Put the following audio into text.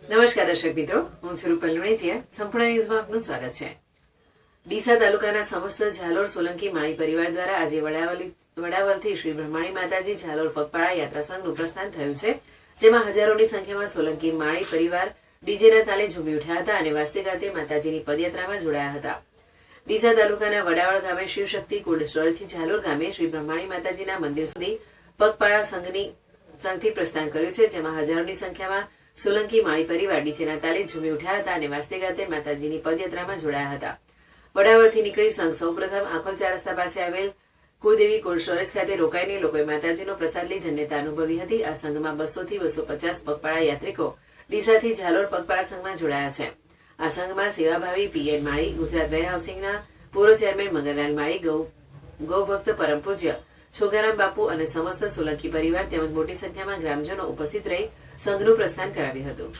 નમસ્કાર દર્શક મિત્રો, હું છું રૂપલ લુણેચિયા. સંપૂર્ણ ન્યૂઝમાં આપનું સ્વાગત છે. ડીસા તાલુકાના સમસ્ત ઝાલોર સોલંકી માળી પરિવાર દ્વારા આજે વડાવલથી શ્રી બ્રહ્માણી માતાજી ઝાલોર પગપાળા યાત્રા સંઘનું પ્રસ્થાન થયું છે, જેમાં હજારોની સંખ્યામાં સોલંકી માળી પરિવાર ડીજેના તાલે ઝૂમી ઉઠ્યા હતા અને વાસ્તિકાતે માતાજીની પદયાત્રામાં જોડાયા હતા. ડીસા તાલુકાના વડાવળ ગામે શિવશક્તિ કોલ્ડ સ્ટોરેજથી ઝાલોર ગામે શ્રી બ્રહ્માણી માતાજીના મંદિર સુધી પગપાળા સંઘથી પ્રસ્થાન કર્યું છે, જેમાં હજારોની સંખ્યામાં સોલંકી માળી પરિવાર ડીજેના તાલે ઝૂમી ઉઠ્યા હતા અને વાસ્તિકાતે માતાજીની પદયાત્રામાં જોડાયા હતા. વડાવળથી નીકળી સંઘ સૌપ્રથમ આખોલ ચાર રસ્તા પાસે આવેલ કુળદેવી કોલ્ડ સ્ટોરેજ ખાતે રોકાઈને લોકોએ માતાજીનો પ્રસાદ લઈ ધન્યતા અનુભવી હતી. આ સંઘમાં 200 થી 250 પગપાળા યાત્રિકો ડીસાથી ઝાલોર પગપાળા સંઘમાં જોડાયા છે. આ સંઘમાં સેવાભાવી પીએન માળી, ગુજરાત વેરહાઉસિંગના પૂર્વ ચેરમેન મગનલાલ માળી, ગૌભક્ત પરમ પૂજ્ય છોગારામ બાપુ અને સમસ્ત સોલંકી પરિવાર તેમજ મોટી સંખ્યામાં ગ્રામજનો ઉપસ્થિત રહી સંઘનું પ્રસ્થાન કરાવ્યું હતું.